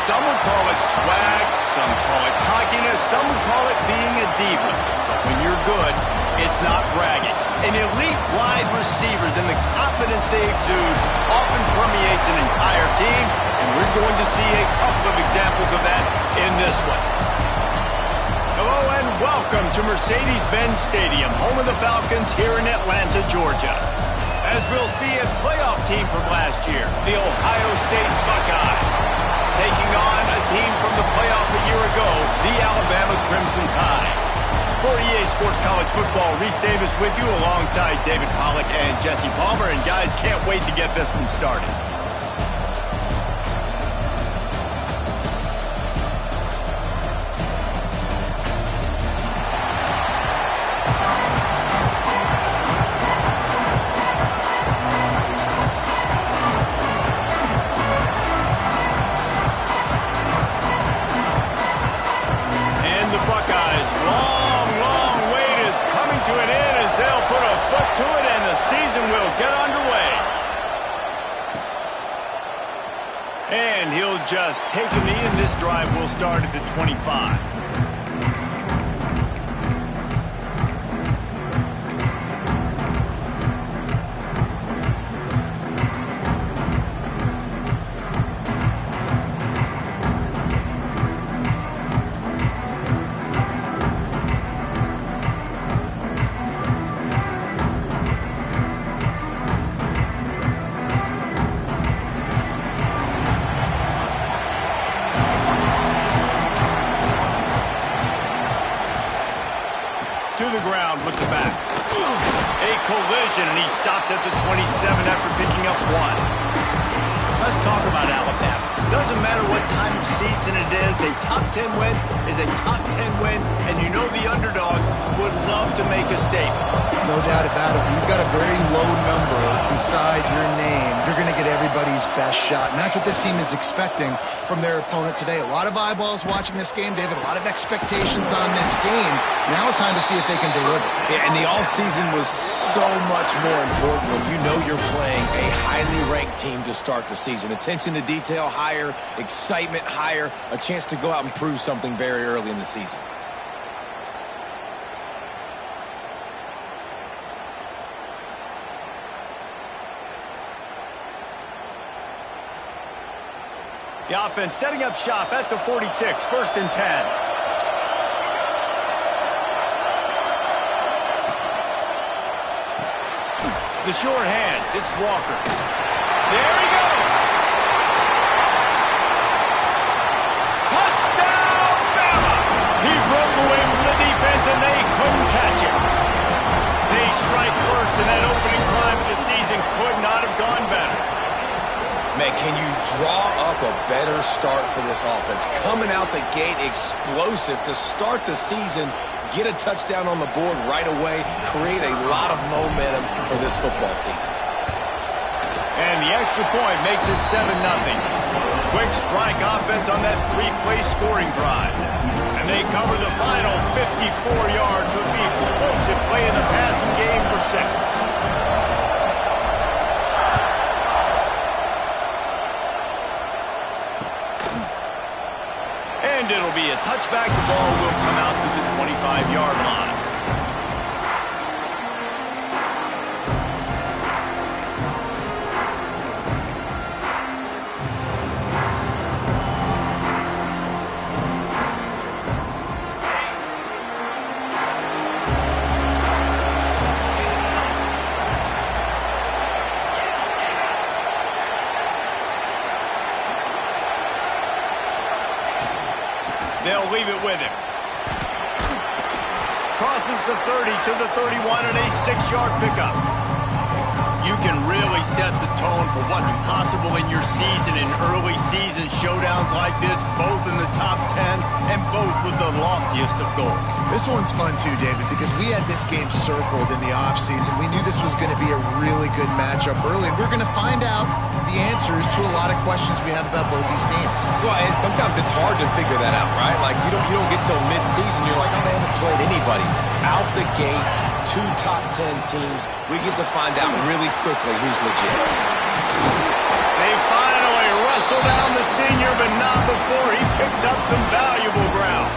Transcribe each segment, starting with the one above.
Some would call it swag, some call it cockiness, some would call it being a diva. But when you're good, it's not bragging. And elite wide receivers and the confidence they exude often permeates an entire team, and we're going to see a couple of examples of that in this one. Hello and welcome to Mercedes-Benz Stadium, home of the Falcons here in Atlanta, Georgia. As we'll see a playoff team from last year, the Ohio State Buckeyes, taking on a team from the playoff a year ago, the Alabama Crimson Tide. For EA Sports College Football, Reese Davis with you alongside David Pollack and Jesse Palmer. And guys, can't wait to get this one started. And he'll just take a knee, and this drive will start at the 25. To the ground with the back. A collision, and he stopped at the 27 after picking up one. Let's talk about Alabama. Doesn't matter what time of season it is, a top 10 win is a top 10 win, and you know the underdogs would love to make a statement. No doubt about it. When you've got a very low number beside your name, you're going to get everybody's best shot, and that's what this team is expecting from their opponent today. A lot of eyeballs watching this game, David, a lot of expectations on this team. Now it's time to see if they can deliver. Yeah, and the offseason was so much more important when you know you're playing a highly ranked team to start the season. Attention to detail higher, excitement higher, a chance to go out and prove something very early in the season. The offense setting up shop at the 46, 1st and 10. The short hands, it's Walker. There he goes! Touchdown, Bama! He broke away from the defense and they couldn't catch him. They strike first, and that opening drive of the season could not have gone better. Man, can you draw up a better start for this offense? Coming out the gate explosive to start the season, get a touchdown on the board right away, create a lot of momentum for this football season. And the extra point makes it 7-0. Quick strike offense on that 3-play scoring drive. And they cover the final 54 yards with the explosive play in the passing game for 6. And it'll be a touchback. The ball will come out to the 25-yard line. They'll leave it with him. Crosses the 30 to the 31 and a 6-yard pickup. You can really set the tone for what's possible in your season in early season showdowns like this, both in the top 10 and both with the loftiest of goals. This one's fun too, David, because we had this game circled in the offseason. We knew this was going to be a really good matchup early, and we're going to find out the answers to a lot of questions we have about both these teams. Well, and sometimes it's hard to figure that out, right? Like, you don't get till mid-season, you're like, oh, they haven't played anybody. Out the gates, 2 top 10 teams, we get to find out really quickly who's legit. They finally wrestle down the senior, but not before picks up some valuable ground.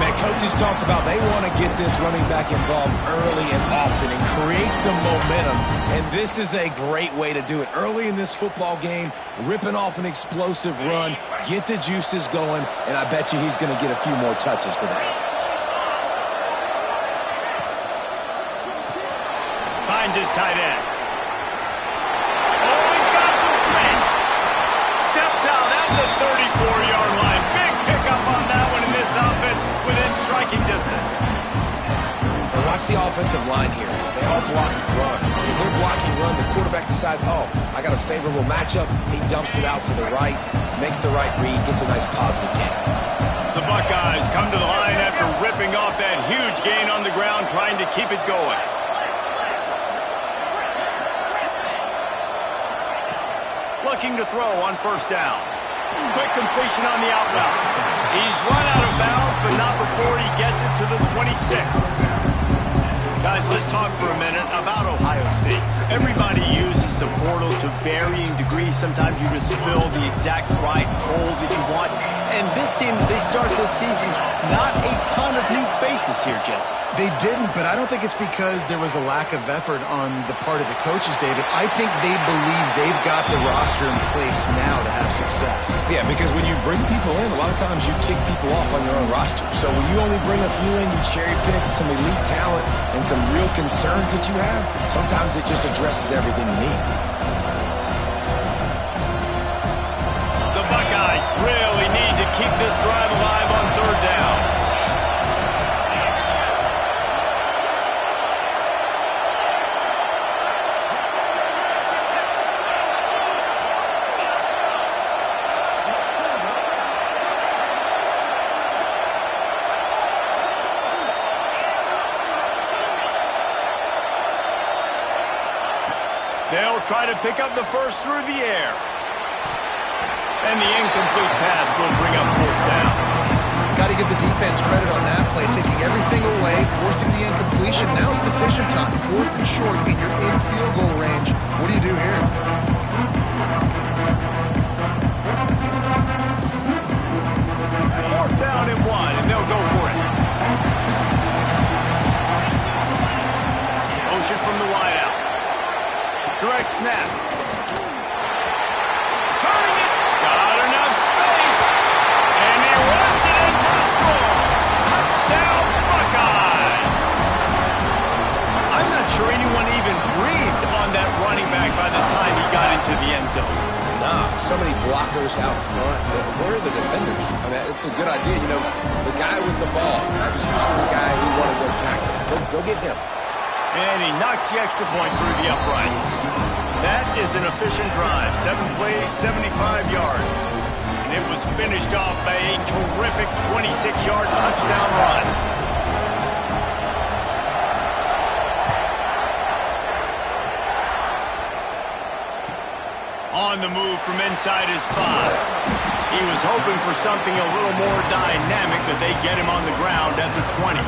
Man, coaches talked about they want to get this running back involved early and often and create some momentum. And this is a great way to do it. Early in this football game, ripping off an explosive run, get the juices going, and I bet you he's going to get a few more touches today. Finds his tight end. Oh, he's got some space. Steps out at the 34-yard line. Big pickup on that one in this offense within striking distance. And watch the offensive line here. They all block and run. As they're blocking run, the quarterback decides, oh, I got a favorable matchup. He dumps it out to the right, makes the right read, gets a nice positive gain. The Buckeyes come to the line after ripping off that huge gain on the ground, trying to keep it going. Looking to throw on first down. Quick completion on the out route. He's run out of bounds, but not before he gets it to the 26. Guys, let's talk for a minute about Ohio State. Everybody uses the portal to varying degrees. Sometimes you just fill the exact right hole that you want. And this team, as they start this season, not a ton of new faces here, Jesse. They didn't, but I don't think it's because there was a lack of effort on the part of the coaches, David. I think they believe they've got the roster in place now to have success. Yeah, because when you bring people in, a lot of times you tick people off on your own roster. So when you only bring a few in, you cherry pick some elite talent and some real concerns that you have, sometimes it just addresses everything you need. The Buckeyes really need to keep this drive alive on third down. They'll try to pick up the first through the air. And the incomplete pass will bring up fourth down. Got to give the defense credit on that play, taking everything away, forcing the incompletion. Now it's decision time. Fourth and short, and you're in field goal range. What do you do here? Fourth down and one, and they'll go for it. Motion from the wideout. Direct snap. Turning it. Got enough space. And he runs it in for the score. Touchdown, Buckeyes. I'm not sure anyone even breathed on that running back by the time he got into the end zone. Nah, so many blockers out front. Where are the defenders? I mean, it's a good idea. You know, the guy with the ball, that's usually the guy who want to go tackle. Go get him. And he knocks the extra point through the uprights. That is an efficient drive. 7 plays, 75 yards. And it was finished off by a terrific 26-yard touchdown run. On the move from inside his 5. He was hoping for something a little more dynamic, but they get him on the ground at the 20.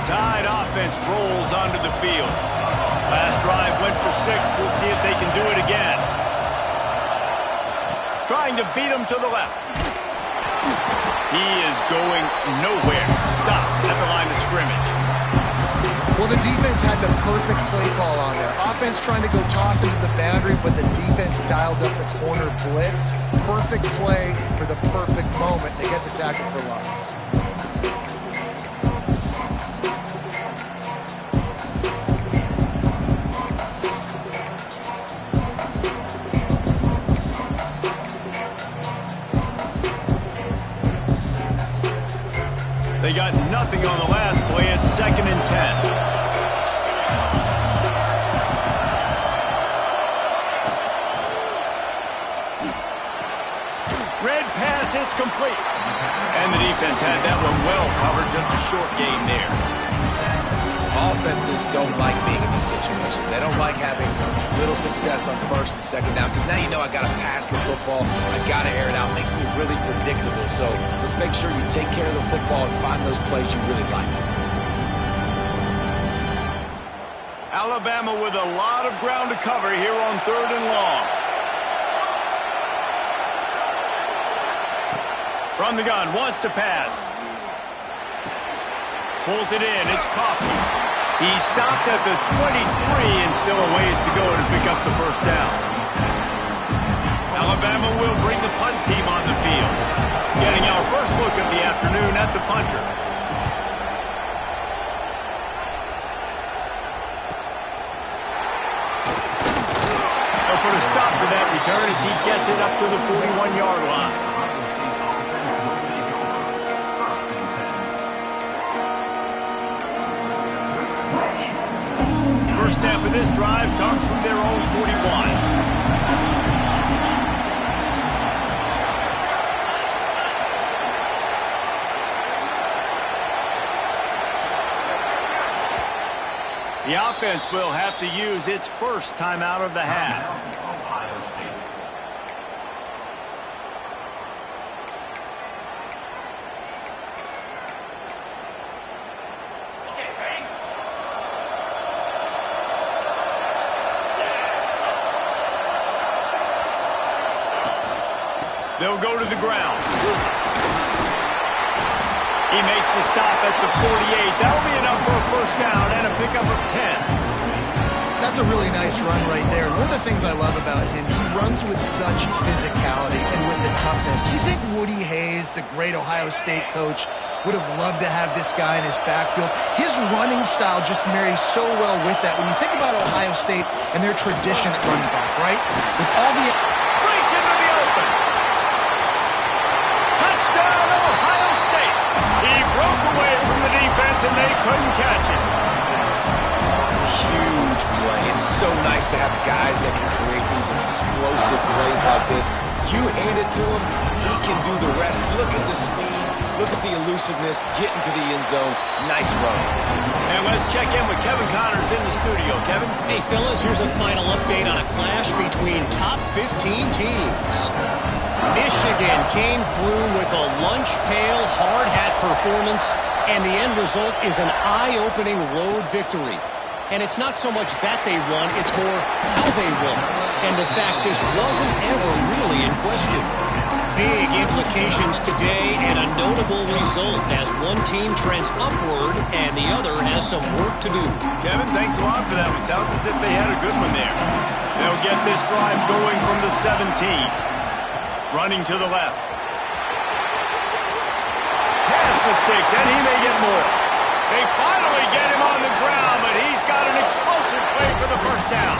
Tide offense rolls onto the field. Last drive went for 6. We'll see if they can do it again. Trying to beat him to the left. He is going nowhere. Stop at the line of scrimmage. Well, the defense had the perfect play call on there. Offense trying to go toss into the boundary, but the defense dialed up the corner blitz. Perfect play for the perfect moment. They get the tackle for loss. They got nothing on the last play. It's 2nd and 10. Red pass, it's complete. And the defense had that one well covered. Just a short gain there. Offenses don't like being in these situations. They don't like having little success on first and second down because now you know I got to pass the football. I got to air it out. It makes me really predictable. So let's make sure you take care of the football and find those plays you really like. Alabama with a lot of ground to cover here on 3rd and long. From the gun, wants to pass. Pulls it in, it's Coffee. He stopped at the 23 and still a ways to go to pick up the first down. Alabama will bring the punt team on the field. Getting our first look of the afternoon at the punter. They'll put a stop to that return as he gets it up to the 41-yard line. First snap of this drive comes from their own 41. The offense will have to use its first timeout of the half. They'll go to the ground. He makes the stop at the 48. That'll be enough for a first down and a pickup of 10. That's a really nice run right there. One of the things I love about him, he runs with such physicality and with the toughness. Do you think Woody Hayes, the great Ohio State coach, would have loved to have this guy in his backfield? His running style just marries so well with that. When you think about Ohio State and their tradition at running back, right? With all the... Breaks into the open. Touchdown, Ohio State. He broke away from the defense and they couldn't catch it. Huge play. It's so nice to have guys that can create these explosive plays like this. You hand it to him, he can do the rest. Look at the speed. Look at the elusiveness. Get into the end zone. Nice run. And let's check in with Kevin Connors in the studio. Kevin? Hey, fellas, here's a final update on a clash between top 15 teams. Michigan came through with a lunch pail, hard hat performance, and the end result is an eye-opening road victory. And it's not so much that they won, it's more how they won. And the fact this wasn't ever really in question. Big implications today and a notable result as one team trends upward and the other has some work to do. Kevin, thanks a lot for that. It sounds as if they had a good one there. They'll get this drive going from the 17. Running to the left. Pass the sticks, and he may get more. They finally get him on the ground, but he's got an explosive play for the first down.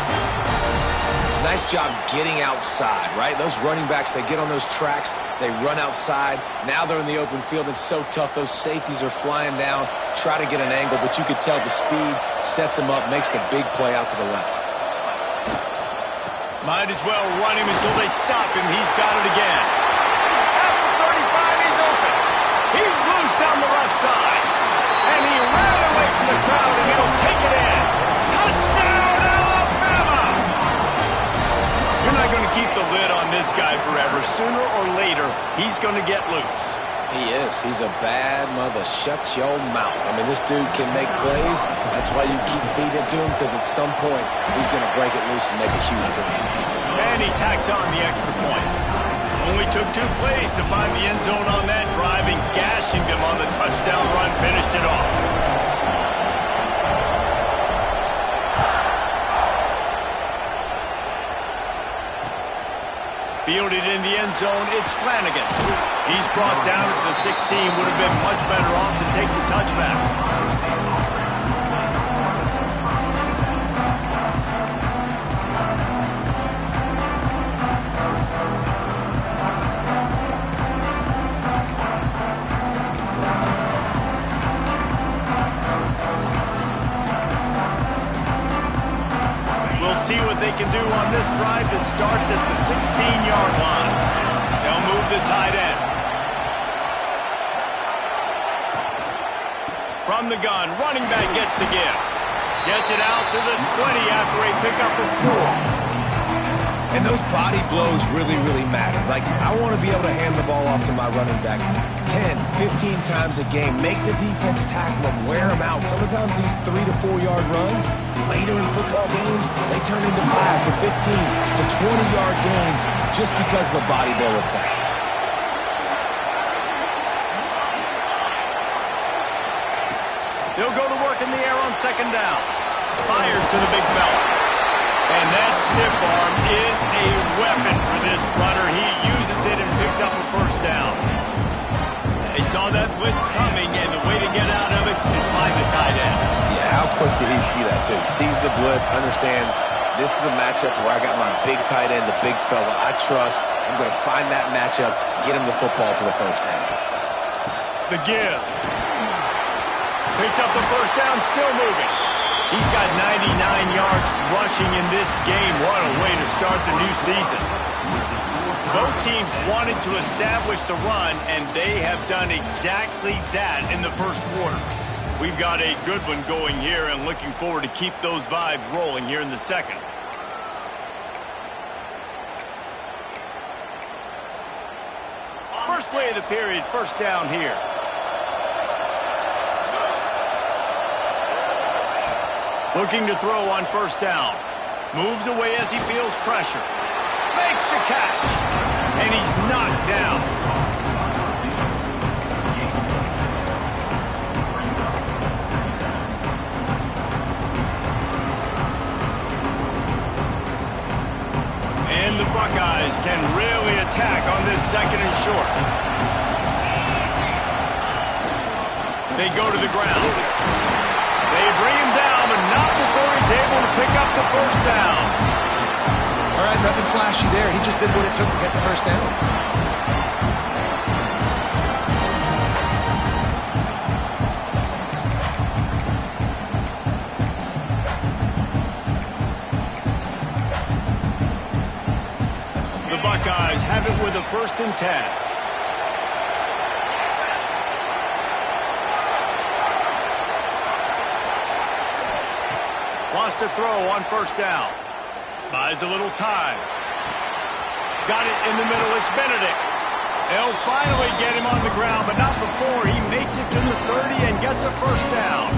Nice job getting outside, right? Those running backs, they get on those tracks, they run outside. Now they're in the open field. It's so tough. Those safeties are flying down, try to get an angle, but you could tell the speed sets him up, makes the big play out to the left. Might as well run him until they stop him. He's got it again. At the 35, he's open. He's loose down the left side. And he ran away from the crowd, and he'll take it in. Touchdown, Alabama! You're not going to keep the lid on this guy forever. Sooner or later, he's going to get loose. He is. He's a bad mother. Shut your mouth. I mean, this dude can make plays. That's why you keep feeding it to him, because at some point, he's going to break it loose and make a huge play. And he tacks on the extra point. Only took 2 plays to find the end zone on that drive, and gashing them on the touchdown run finished it off. Fielded in the end zone, it's Flanagan. He's brought down at the 16. Would have been much better off to take the touchback. We'll see what they can do on this drive that starts at the 16-yard line. They'll move the tight end. From the gun, running back gets the give. Gets it out to the 20 after a pickup of 4. And those body blows really, really matter. Like, I want to be able to hand the ball off to my running back 10, 15 times a game. Make the defense tackle them, wear them out. Sometimes these 3 to 4 yard runs, later in football games, they turn into 5 to 15 to 20 yard gains just because of the body blow effect. He'll go to work in the air on second down. Fires to the big fella. And that stiff arm is a weapon for this runner. He uses it and picks up a first down. They saw that blitz coming, and the way to get out of it is find the tight end. Yeah, how quick did he see that, too? Sees the blitz, understands this is a matchup where I got my big tight end, the big fella I trust. I'm going to find that matchup, get him the football for the first down. The give. Picks up the first down, still moving. He's got 99 yards rushing in this game. What a way to start the new season. Both teams wanted to establish the run, and they have done exactly that in the first quarter. We've got a good one going here and looking forward to keep those vibes rolling here in the second. First play of the period, first down here. Looking to throw on first down. Moves away as he feels pressure. Makes the catch. And he's knocked down. And the Buckeyes can really attack on this second and short. They go to the ground. They bring him down, but not before he's able to pick up the first down. All right, nothing flashy there. He just did what it took to get the first down. The Buckeyes have it with a 1st and 10. Lost a throw on first down. Buys a little time. Got it in the middle. It's Benedict. They'll finally get him on the ground, but not before he makes it to the 30 and gets a first down.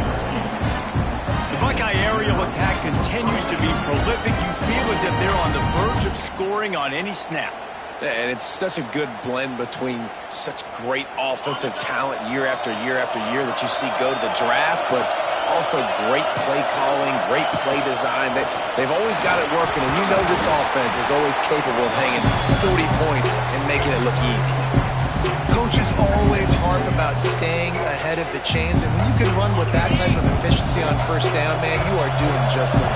The Buckeye aerial attack continues to be prolific. You feel as if they're on the verge of scoring on any snap. And it's such a good blend between such great offensive talent year after year after year that you see go to the draft, but also great play calling, great play design. They've always got it working, and you know this offense is always capable of hanging 40 points and making it look easy. Coaches always harp about staying ahead of the chains, and when you can run with that type of efficiency on first down, man, you are doing just that.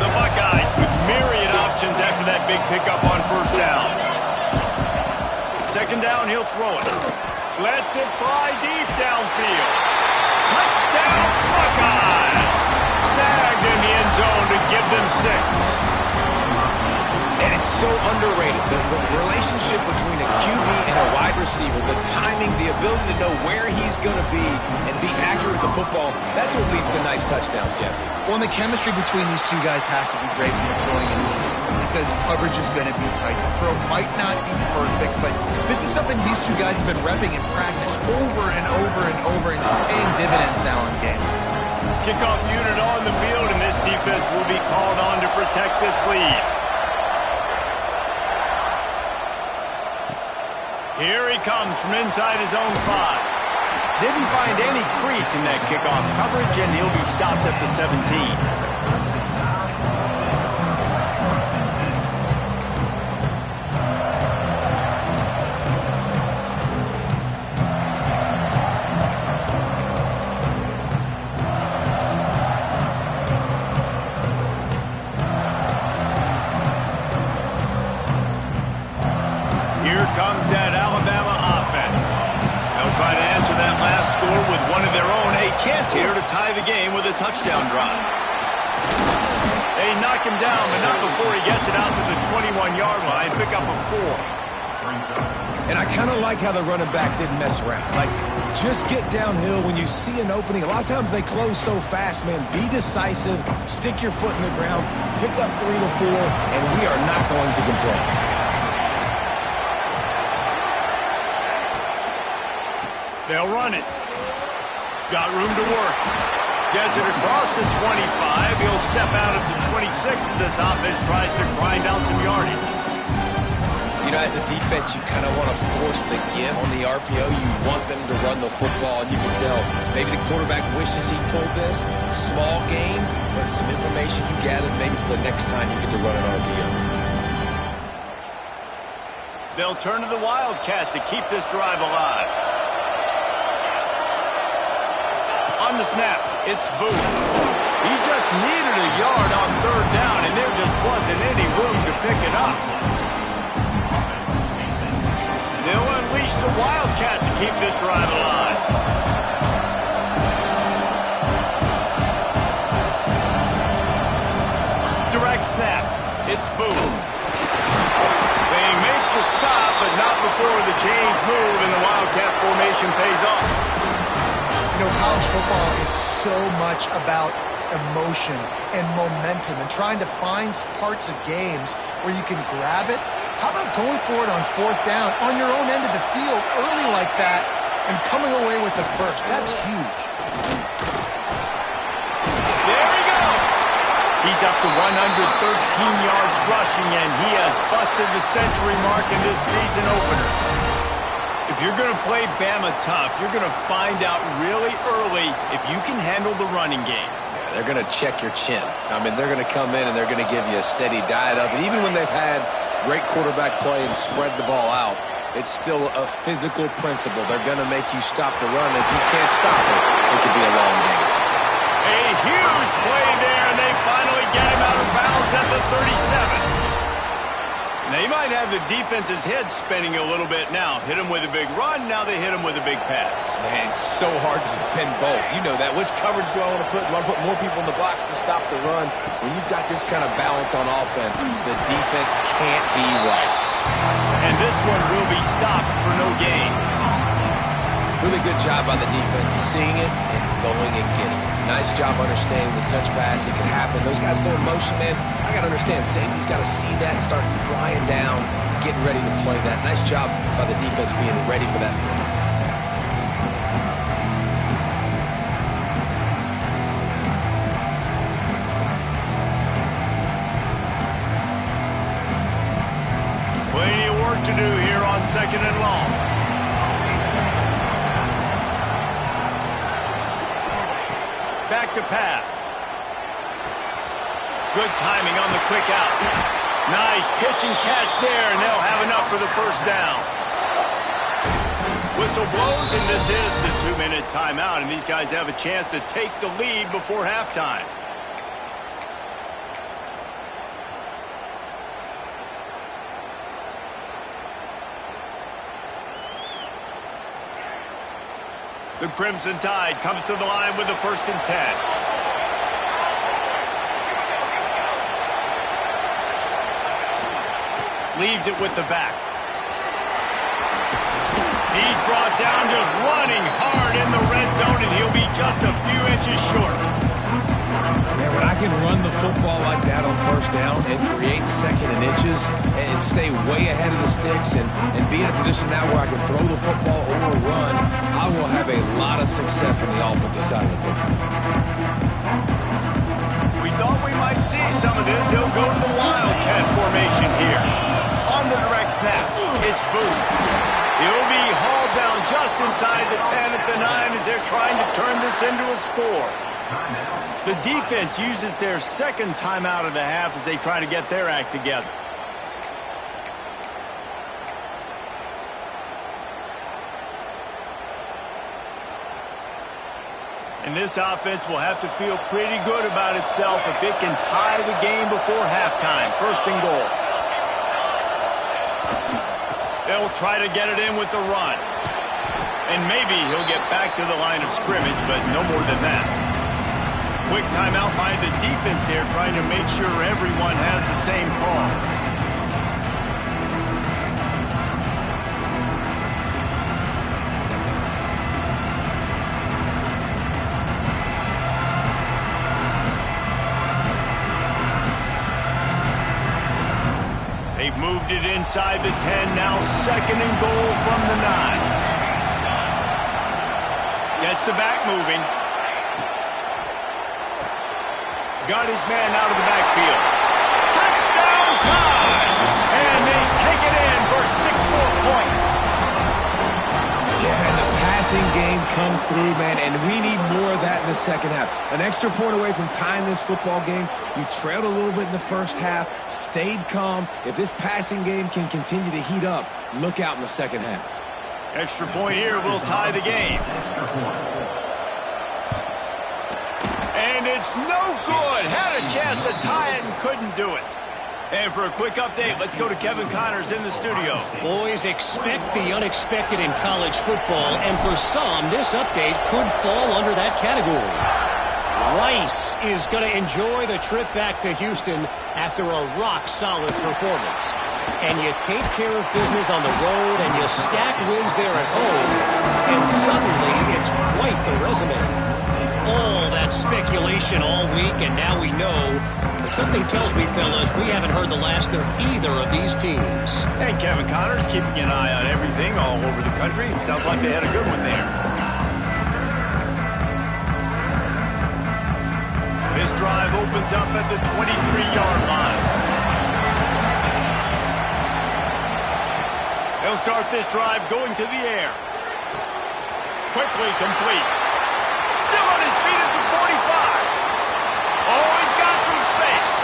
The Buckeyes with myriad options after that big pickup on first down. Second down, he'll throw it. Lets it fly deep downfield. Touchdown, Buckeyes! Snagged in the end zone to give them 6. And it's so underrated. The relationship between a QB and a wide receiver, the timing, the ability to know where he's going to be and be accurate with the football, that's what leads to nice touchdowns, Jesse. Well, and the chemistry between these two guys has to be great when you're throwing in the end zone because coverage is going to be tight. The throw might not be perfect, but this is something these two guys have been repping in practice over and over and over, and it's paying dividends now in game. Kickoff unit on the field, and this defense will be called on to protect this lead. Here he comes from inside his own 5. Didn't find any crease in that kickoff coverage, and he'll be stopped at the 17. Here comes that Alabama offense. They'll try to answer that last score with one of their own. A chance here to tie the game with a touchdown drive. They knock him down, but not before he gets it out to the 21-yard line. Pick up a 4. And I kind of like how the running back didn't mess around. Like, just get downhill when you see an opening. A lot of times they close so fast, man. Be decisive, stick your foot in the ground, pick up 3 to 4, and we are not going to complain. They'll run it. Got room to work. Gets it across the 25. He'll step out at the 26 as this offense tries to grind out some yardage. You know, as a defense, you kind of want to force the give on the RPO. You want them to run the football, and you can tell maybe the quarterback wishes he pulled this. Small gain, but some information you gathered maybe for the next time you get to run an RPO. They'll turn to the Wildcat to keep this drive alive. On the snap, it's Booth. He just needed a yard on 3rd down, and there just wasn't any room to pick it up. They'll unleash the Wildcat to keep this drive alive. Direct snap. It's Booth. They make the stop, but not before the chains move and the Wildcat formation pays off. You know, college football is so much about emotion and momentum and trying to find parts of games where you can grab it. How about going for it on 4th down on your own end of the field early like that and coming away with the first? That's huge. There he goes. He's up to 113 yards rushing, and he has busted the century mark in this season opener. If you're going to play Bama tough, you're going to find out really early if you can handle the running game. Yeah, they're going to check your chin. I mean, they're going to come in and they're going to give you a steady diet of it. Even when they've had great quarterback play and spread the ball out, it's still a physical principle. They're going to make you stop the run. If you can't stop it, it could be a long game. A huge play there, and they finally get him out of bounds at the 37. They might have the defense's head spinning a little bit now. Hit him with a big run, now they hit him with a big pass. Man, it's so hard to defend both. You know that. Which coverage do I want to put? Do I want to put more people in the box to stop the run? When you've got this kind of balance on offense, the defense can't be right. And this one will be stopped for no gain. Really good job by the defense, seeing it and going and getting it. Nice job understanding the touch pass. It can happen. Those guys go in motion, man. I got to understand. Safety's got to see that, start flying down, getting ready to play that. Nice job by the defense being ready for that play. Plenty of work to do here on 2nd and long. Back to pass. Good timing on the quick out. Nice pitch and catch there, and they'll have enough for the 1st down. Whistle blows, and this is the 2-minute timeout, and these guys have a chance to take the lead before halftime. The Crimson Tide comes to the line with the 1st and 10. Leaves it with the back. He's brought down just running hard in the red zone, and he'll be just a few inches short. Man, when I can run the football like that on 1st down and create 2nd and inches and stay way ahead of the sticks and be in a position now where I can throw the football or run, I will have a lot of success on the offensive side of the football. We thought we might see some of this. They'll go to the Wildcat formation here. On the direct snap, it's Booth. He'll be hauled down just inside the 10 at the 9 as they're trying to turn this into a score. The defense uses their 2nd timeout of the half as they try to get their act together. And this offense will have to feel pretty good about itself if it can tie the game before halftime. 1st and goal. They'll try to get it in with the run. And maybe he'll get back to the line of scrimmage, but no more than that. Quick timeout by the defense here, trying to make sure everyone has the same call. They've moved it inside the 10, now 2nd and goal from the 9. Gets the back moving. Got his man out of the backfield. Touchdown time! And they take it in for 6 more points. Yeah, and the passing game comes through, man, and we need more of that in the second half. An extra point away from tying this football game. You trailed a little bit in the first half, stayed calm. If this passing game can continue to heat up, look out in the second half. Extra point here will tie the game. And it's no good. Had a chance to tie it and couldn't do it. And for a quick update, let's go to Kevin Connors in the studio. Boys, expect the unexpected in college football, and for some, this update could fall under that category. Rice is going to enjoy the trip back to Houston after a rock-solid performance. And you take care of business on the road, and you stack wins there at home, and suddenly it's quite the resume. All that speculation all week, and now we know. But something tells me, fellas, we haven't heard the last of either of these teams. And Kevin Connors keeping an eye on everything all over the country. Sounds like they had a good one there. This drive opens up at the 23-yard line. They'll start this drive going to the air. Quickly complete. Still on his feet at the 45. Oh, he's got some space.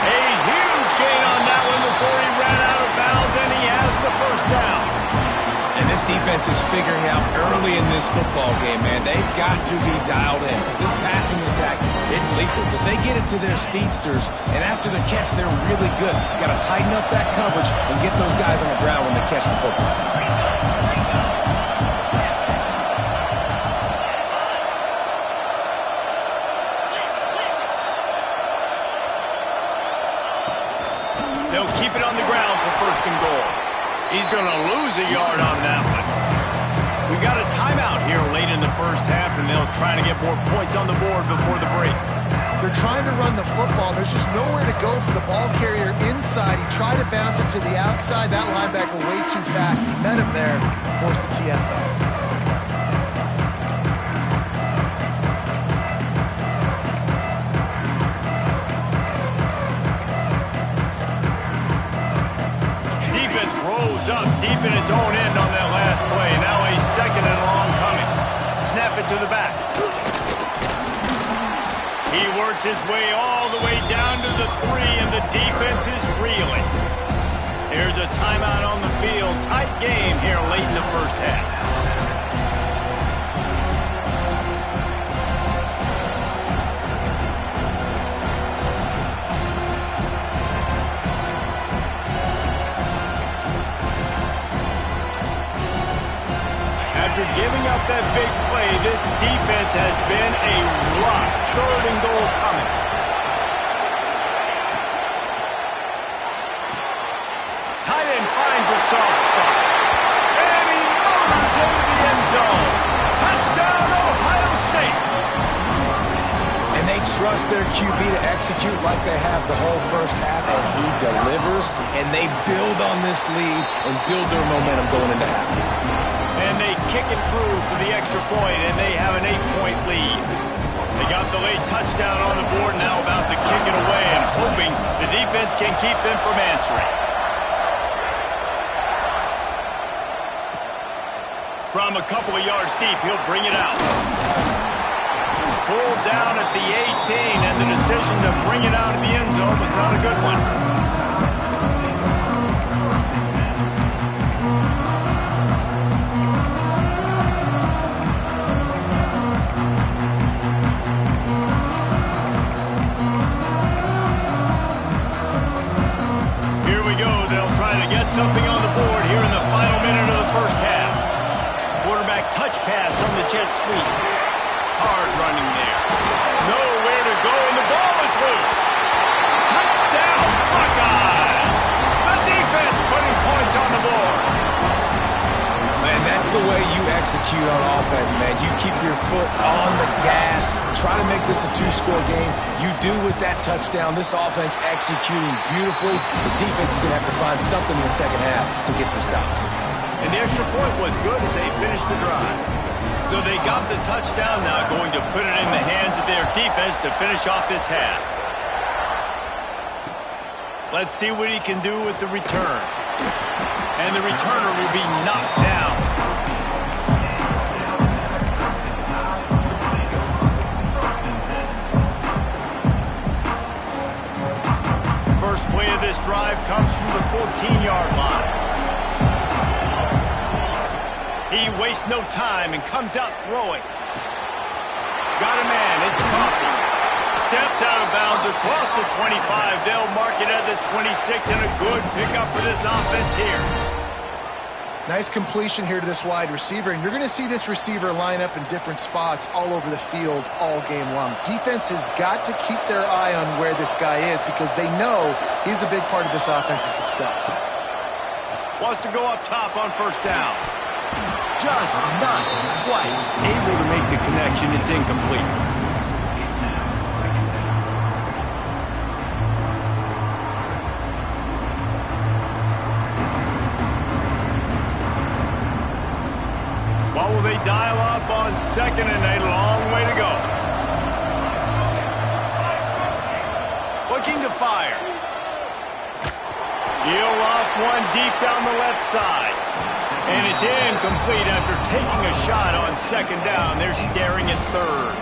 A huge gain on that one before he ran out of bounds, and he has the first down. And this defense is figuring out early in this football game, man. They've got to be dialed in because this passing attack, it's lethal because they get it to their speedsters, and after the catch, they're really good. Got to tighten up that coverage and get those guys on the ground when they catch the football. They'll keep it on the ground for 1st and goal. He's going to lose a yard on that one. We got a timeout here late in the first half, and they'll try to get more points on the board before the break. They're trying to run the football. There's just nowhere to go for the ball carrier inside. He tried to bounce it to the outside. That linebacker way too fast. He met him there and forced the TFL. Up deep in its own end on that last play. Now a 2nd and long coming. Snap it to the back. He works his way all the way down to the 3, and the defense is reeling. There's a timeout on the field. Tight game here late in the first half. After giving up that big play, this defense has been a rock. 3rd and goal coming. Tight end finds a soft spot. And he motors into the end zone. Touchdown, Ohio State. And they trust their QB to execute like they have the whole first half, and he delivers, and they build on this lead and build their momentum going into halftime. And they kick it through for the extra point, and they have an 8-point lead. They got the late touchdown on the board, now about to kick it away and hoping the defense can keep them from answering. From a couple of yards deep, he'll bring it out. Pulled down at the 18, and the decision to bring it out of the end zone was not a good one. Something on the board here in the final minute of the first half. Quarterback touch pass on the jet sweep. Hard running there. Nowhere to go, and the ball is loose. Touchdown, Buckeyes! The defense putting points on the board. And that's the way you execute on offense, man. You keep your foot on the gas. Try to make this a two-score game. You do with that touchdown. This offense executing beautifully. The defense is going to have to find something in the second half to get some stops. And the extra point was good as they finished the drive. So they got the touchdown, now going to put it in the hands of their defense to finish off this half. Let's see what he can do with the return. And the returner will be knocked down. First play of this drive comes from the 14-yard line. He wastes no time and comes out throwing. Got a man, it's Coffee. Steps out of bounds across the 25. They'll mark it at the 26, and a good pickup for this offense here. Nice completion here to this wide receiver, and you're going to see this receiver line up in different spots all over the field all game long. Defense has got to keep their eye on where this guy is because they know he's a big part of this offense's success. Wants to go up top on first down. Just not quite able to make the connection. It's incomplete. What will they dial up on second and a long way to go? Looking to fire. He'll loft one deep down the left side. And it's incomplete after taking a shot on second down. They're staring at third.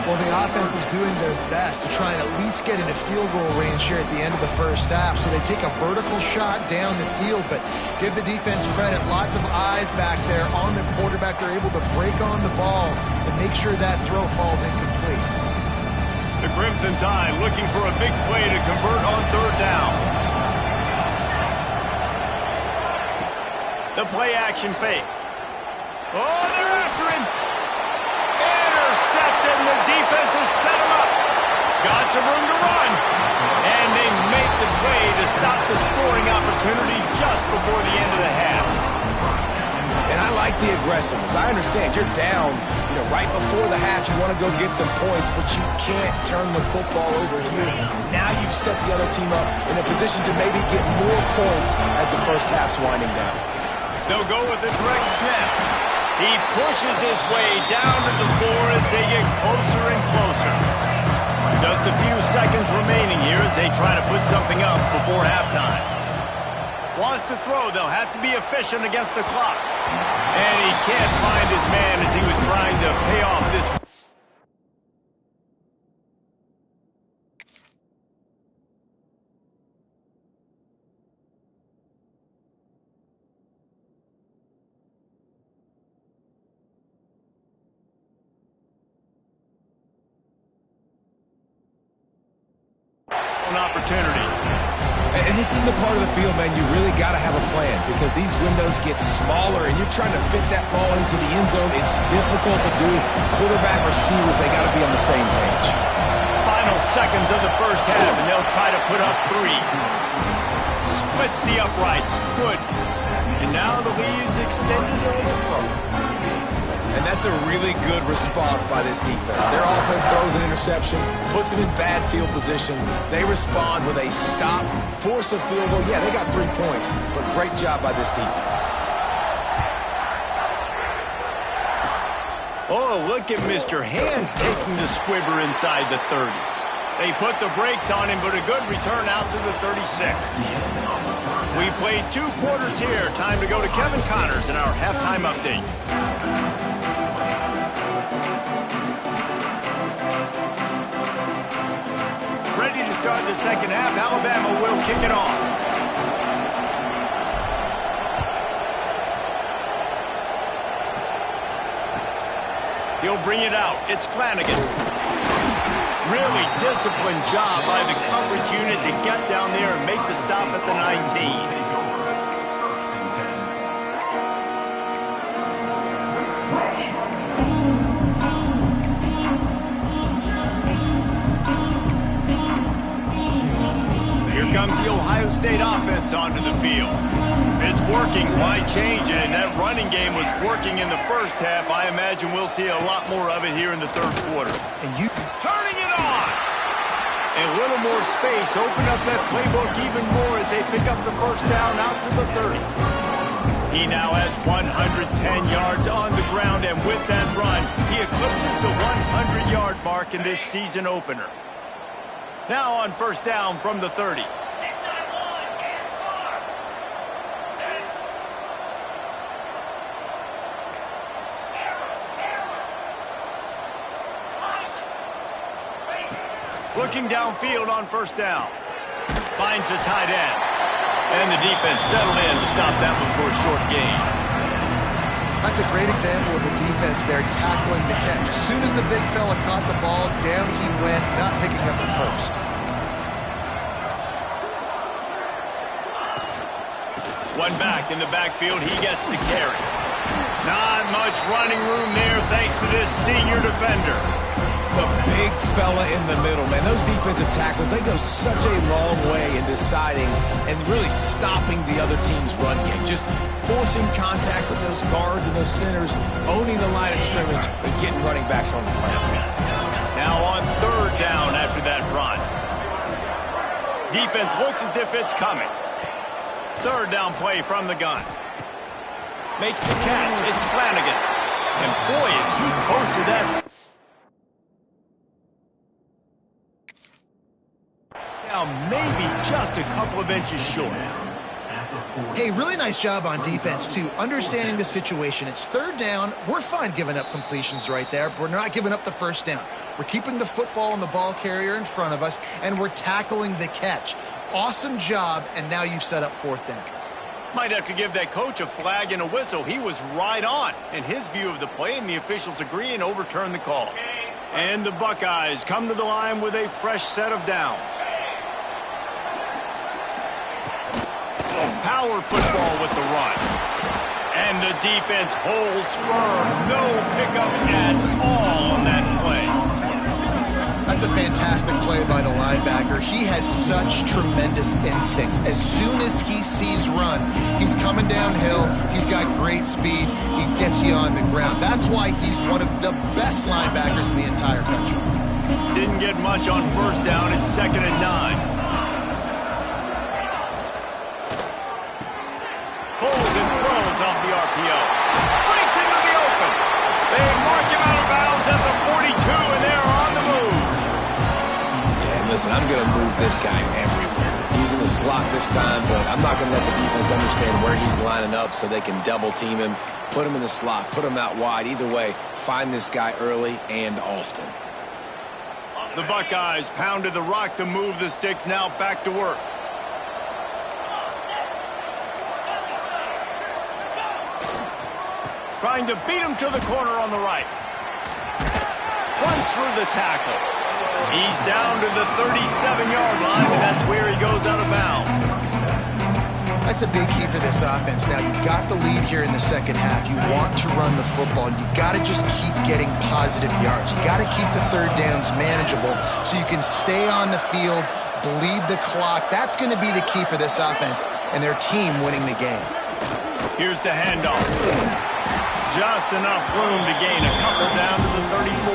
Well, the offense is doing their best to try and at least get into field goal range here at the end of the first half. So they take a vertical shot down the field, but give the defense credit. Lots of eyes back there on the quarterback. They're able to break on the ball and make sure that throw falls incomplete. The Crimson Tide looking for a big play to convert on third down. The play-action fake. Oh, they're after him. Intercepted, and the defense has set him up. Got some room to run. And they make the play to stop the scoring opportunity just before the end of the half. And I like the aggressiveness. I understand you're down, right before the half. You want to go get some points, but you can't turn the football over here. Now you've set the other team up in a position to maybe get more points as the first half's winding down. They'll go with a direct snap. He pushes his way down to the floor as they get closer and closer. Just a few seconds remaining here as they try to put something up before halftime. Wants to throw. They'll have to be efficient against the clock. And he can't find his man as he was trying to pay off this. Opportunity. And this is the part of the field, man, you really got to have a plan because these windows get smaller and you're trying to fit that ball into the end zone. It's difficult to do. Quarterback, receivers, they got to be on the same page. Final seconds of the first half, and they'll try to put up 3. Splits the uprights. Good. And now the lead is extended a little further. And that's a really good response by this defense. Their offense throws an interception, puts them in bad field position. They respond with a stop, force a field goal. Yeah, they got 3 points, but great job by this defense. Oh, look at Mr. Hands taking the squibber inside the 30. They put the brakes on him, but a good return out to the 36. We played 2 quarters here. Time to go to Kevin Connors in our halftime update. Ready to start the second half. Alabama will kick it off. He'll bring it out. It's Flanagan. Really disciplined job by the coverage unit to get down there and make the stop at the 19. comes the Ohio State offense onto the field. If it's working, why change it? And that running game was working in the first half. I imagine we'll see a lot more of it here in the third quarter. And you turning it on. A little more space. Open up that playbook even more as they pick up the first down out to the 30. He now has 110 yards on the ground, and with that run, he eclipses the 100-yard mark in this season opener. Now on first down from the 30. Looking downfield on first down. Finds the tight end. And the defense settled in to stop that one for a short gain. That's a great example of the defense there tackling the catch. As soon as the big fella caught the ball, down he went, not picking up the first. One back in the backfield, he gets the carry. Not much running room there thanks to this senior defender. The big fella in the middle, man. Those defensive tackles, they go such a long way in deciding and really stopping the other team's run game. Just forcing contact with those guards and those centers, owning the line of scrimmage, and getting running backs on the ground. Now on third down after that run. Defense looks as if it's coming. Third down play from the gun. Makes the catch. It's Flanagan. And boy, is he close to that. Now maybe just a couple of inches short. Hey, really nice job on defense, too. Understanding the situation. It's third down. We're fine giving up completions right there. We're not giving up the first down. We're keeping the football and the ball carrier in front of us, and we're tackling the catch. Awesome job, and now you've set up fourth down. Might have to give that coach a flag and a whistle. He was right on in his view of the play, and the officials agree and overturn the call. And the Buckeyes come to the line with a fresh set of downs. Power football with the run. And the defense holds firm. No pickup at all on that play. That's a fantastic play by the linebacker. He has such tremendous instincts. As soon as he sees run, he's coming downhill. He's got great speed. He gets you on the ground. That's why he's one of the best linebackers in the entire country. Didn't get much on first down. It's 2nd and 9. Pulls and throws off the RPO. Breaks into the open. They mark him out of bounds at the 42, and they're on the move. Yeah, and listen, I'm going to move this guy everywhere. He's in the slot this time, but I'm not going to let the defense understand where he's lining up so they can double team him, put him in the slot, put him out wide. Either way, find this guy early and often. The Buckeyes pounded the rock to move the sticks. Now back to work. Trying to beat him to the corner on the right. Runs through the tackle. He's down to the 37-yard line, and that's where he goes out of bounds. That's a big key for this offense. Now, you've got the lead here in the second half. You want to run the football. You've got to just keep getting positive yards. You've got to keep the third downs manageable so you can stay on the field, bleed the clock. That's going to be the key for this offense and their team winning the game. Here's the handoff. Just enough room to gain a couple down to the 34.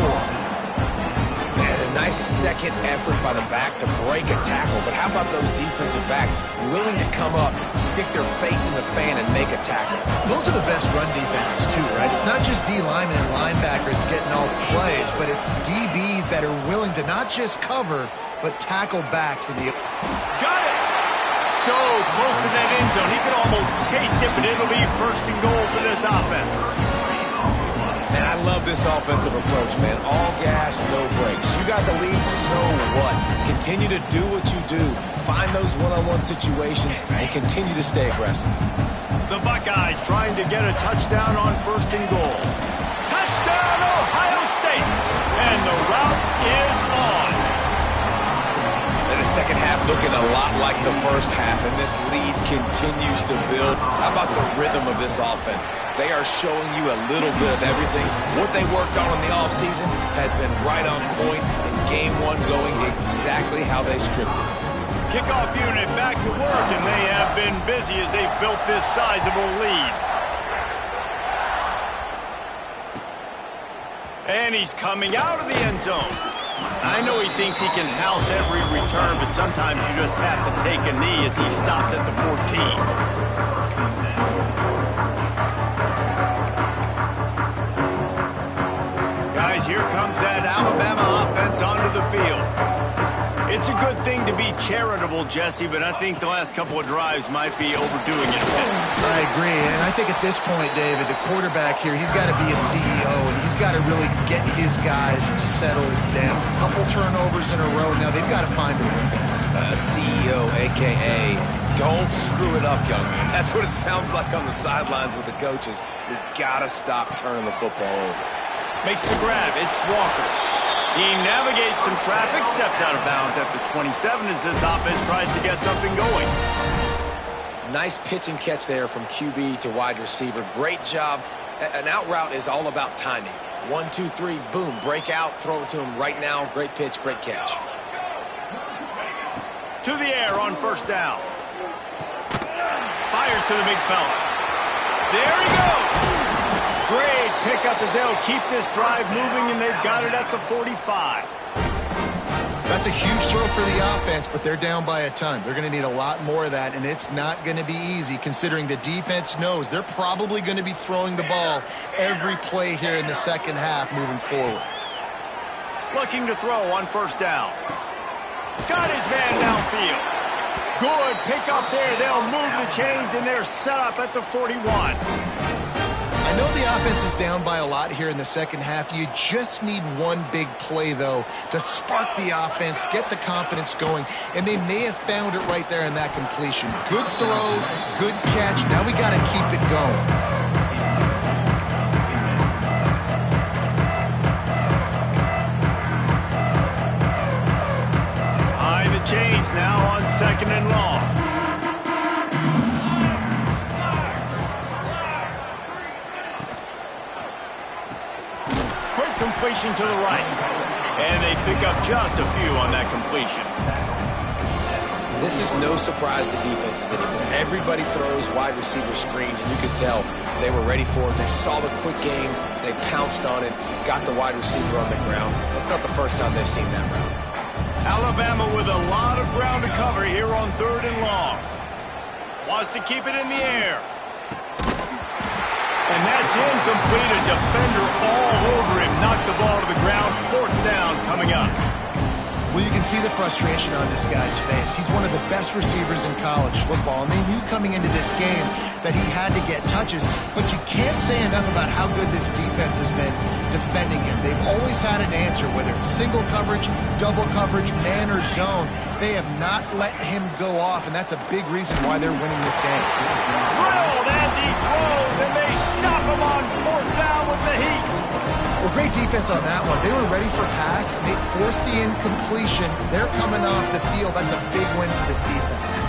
Man, a nice second effort by the back to break a tackle. But how about those defensive backs willing to come up, stick their face in the fan, and make a tackle? Those are the best run defenses, too, right? It's not just D linemen and linebackers getting all the plays, but it's DBs that are willing to not just cover, but tackle backs in the... Got it! So close to that end zone, he could almost taste it, but it'll be first and goal for this offense. Man, I love this offensive approach, man. All gas, no brakes. You got the lead, so what? Continue to do what you do. Find those one-on-one situations and continue to stay aggressive. The Buckeyes trying to get a touchdown on first and goal. Touchdown, Ohio State! And the route is on. And the second half looking a lot like the first half, and this lead continues to build. How about the rhythm of this offense? They are showing you a little bit of everything. What they worked on in the offseason has been right on point, and game one going exactly how they scripted it. Kickoff unit back to work, and they have been busy as they've built this sizable lead. And he's coming out of the end zone. I know he thinks he can house every return, but sometimes you just have to take a knee as he stopped at the 14. Guys, here comes that Alabama offense onto the field. It's a good thing to be charitable, Jesse, but I think the last couple of drives might be overdoing it a bit. I agree, and I think at this point, David, the quarterback here, he's got to be a CEO, and he's got to really get his guys settled down. A couple turnovers in a row. Now they've got to find a way. CEO, a.k.a. don't screw it up, young man. That's what it sounds like on the sidelines with the coaches. You got to stop turning the football over. Makes the grab. It's Walker. He navigates some traffic, steps out of bounds at the 27 as this offense tries to get something going. Nice pitch and catch there from QB to wide receiver. Great job. An out route is all about timing. 1, 2, 3, boom, break out, throw it to him right now. Great pitch, great catch. To the air on first down. Fires to the big fella. There he goes. Great pickup as they'll keep this drive moving, and they've got it at the 45. That's a huge throw for the offense, but they're down by a ton. They're going to need a lot more of that, and it's not going to be easy considering the defense knows they're probably going to be throwing the ball every play here in the second half moving forward. Looking to throw on first down. Got his man downfield. Good pickup there. They'll move the chains, and they're set up at the 41. I know the offense is down by a lot here in the second half. You just need one big play, though, to spark the offense, get the confidence going, and they may have found it right there in that completion. Good throw, good catch. Now we got to keep it going. High the chains now on second and long. Completion to the right. And they pick up just a few on that completion. This is no surprise to defenses anymore. Everybody throws wide receiver screens, and you could tell they were ready for it. They saw the quick game. They pounced on it, got the wide receiver on the ground. That's not the first time they've seen that route. Alabama with a lot of ground to cover here on third and long. Wants to keep it in the air. And that's incomplete. A defender all over him. Knocked the ball to the ground. Fourth down coming up. Well, you can see the frustration on this guy's face. He's one of the best receivers in college football, and they knew coming into this game that he had to get touches, but you can't say enough about how good this defense has been defending him. They've always had an answer, whether it's single coverage, double coverage, man or zone. They have not let him go off, and that's a big reason why they're winning this game. Drilled as he throws, and they stop him on fourth down with the heat. Well, great defense on that one. They were ready for pass. They forced the incompletion. They're coming off the field. That's a big win for this defense.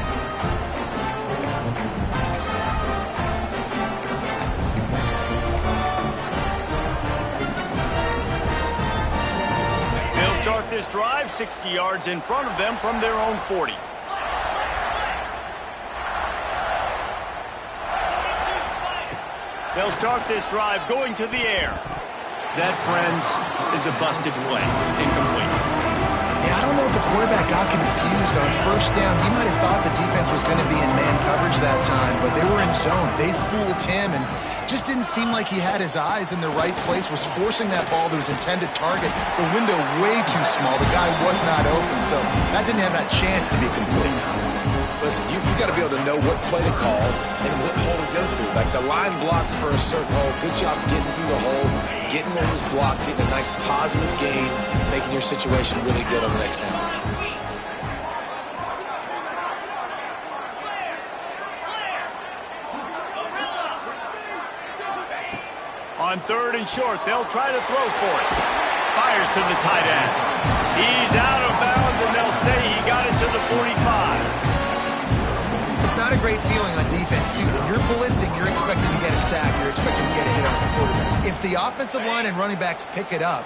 They'll start this drive 60 yards in front of them from their own 40. They'll start this drive going to the air. That, friends, is a busted play. Incomplete. Yeah, I don't know if the quarterback got confused on first down. He might have thought the defense was going to be in man coverage that time, but they were in zone. They fooled him and just didn't seem like he had his eyes in the right place, was forcing that ball to his intended target. The window way too small. The guy was not open, so that didn't have that chance to be complete. Listen, you got to be able to know what play to call and what hole to go through. Like the line blocks for a certain hole. Good job getting through the hole, getting what was blocked, getting a nice positive gain, making your situation really good on the next down. On third and short, they'll try to throw for it. Fires to the tight end. He's out of bounds, and they'll say he got it to the 45. It's not a great feeling on defense, too. When you're blitzing, you're expected to get a sack. You're expected to get a hit on the quarterback. If the offensive line and running backs pick it up,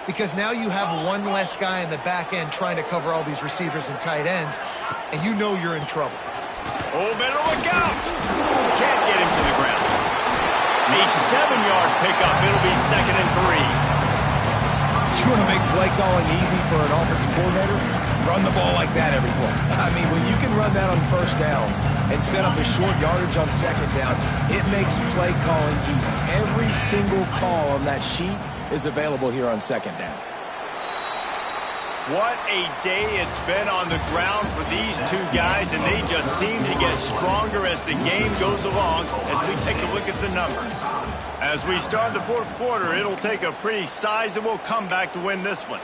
because now you have one less guy in the back end trying to cover all these receivers and tight ends, and you know you're in trouble. Oh, better look out! Can't get him to the ground. A 7-yard pickup. It'll be 2nd and 3. You want to make play calling easy for an offensive coordinator? Run the ball like that every play. I mean, when you can run that on 1st down and set up a short yardage on 2nd down, it makes play calling easy. Every single call on that sheet is available here on 2nd down. What a day it's been on the ground for these two guys, and they just seem to get stronger as the game goes along as we take a look at the numbers. As we start the 4th quarter, it'll take a pretty sizable comeback to win this one.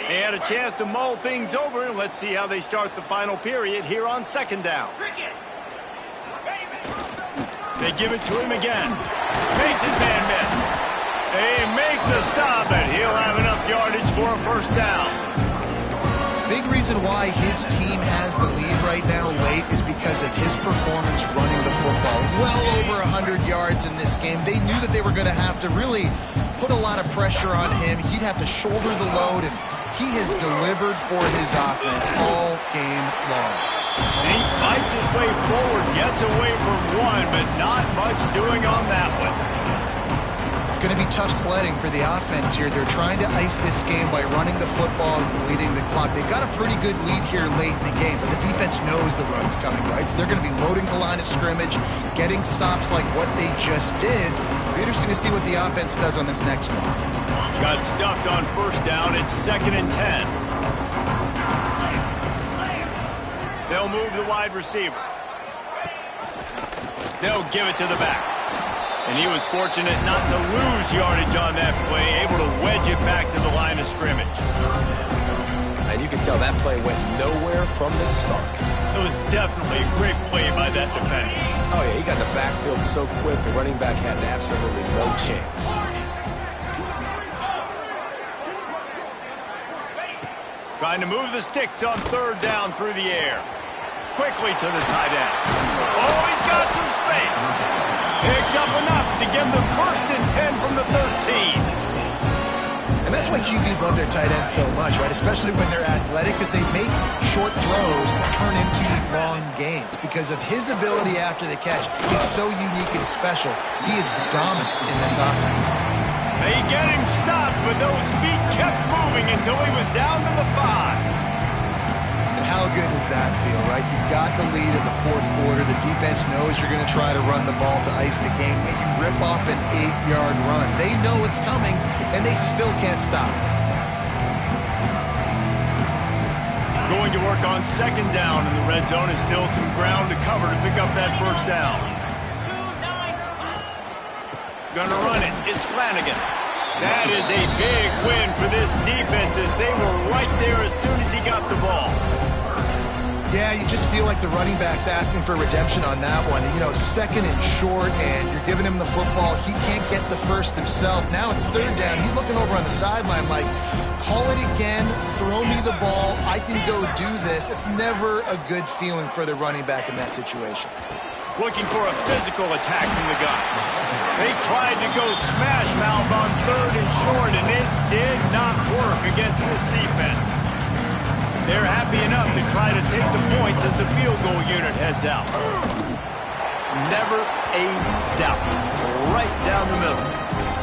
They had a chance to mull things over. Let's see how they start the final period here on 2nd down. They give it to him again. Makes his man miss. They make the stop, and he'll have enough yardage for a 1st down. Big reason why his team has the lead right now late is because of his performance running the football. Well over 100 yards in this game. They knew that they were going to have to really put a lot of pressure on him. He'd have to shoulder the load, and he has delivered for his offense all game long. And he fights his way forward, gets away from one, but not much doing on that one. It's going to be tough sledding for the offense here. They're trying to ice this game by running the football and leading the clock. They've got a pretty good lead here late in the game, but the defense knows the run's coming, right? So they're going to be loading the line of scrimmage, getting stops like what they just did. It'll be interesting to see what the offense does on this next one. Got stuffed on 1st down. It's 2nd and 10. They'll move the wide receiver. They'll give it to the back. And he was fortunate not to lose yardage on that play, able to wedge it back to the line of scrimmage. And you can tell that play went nowhere from the start. It was definitely a great play by that defender. Oh, yeah, he got the backfield so quick, the running back had absolutely no chance. Trying to move the sticks on 3rd down through the air. Quickly to the tight end. Oh, he's got some space. Picks up enough to give them 1st and 10 from the 13. And that's why QBs love their tight ends so much, right? Especially when they're athletic, because they make short throws turn into long gains. Because of his ability after the catch, it's so unique and special. He is dominant in this offense. They get him stopped, but those feet kept moving until he was down to the 5. How good does that feel, right? You've got the lead in the 4th quarter. The defense knows you're going to try to run the ball to ice the game, and you rip off an 8-yard run. They know it's coming, and they still can't stop. Going to work on 2nd down in the red zone is still some ground to cover to pick up that 1st down. Gonna run it. It's Flanagan. That is a big win for this defense as they were right there as soon as he got the ball. Yeah, you just feel like the running back's asking for redemption on that one. You know, 2nd and short, and you're giving him the football. He can't get the 1st himself. Now it's 3rd down. He's looking over on the sideline like, call it again, throw me the ball, I can go do this. It's never a good feeling for the running back in that situation. Looking for a physical attack from the gun. They tried to go smash mouth on 3rd and short, and it did not work against this defense. They're happy enough to try to take the points as the field goal unit heads out. Never a doubt. Right down the middle.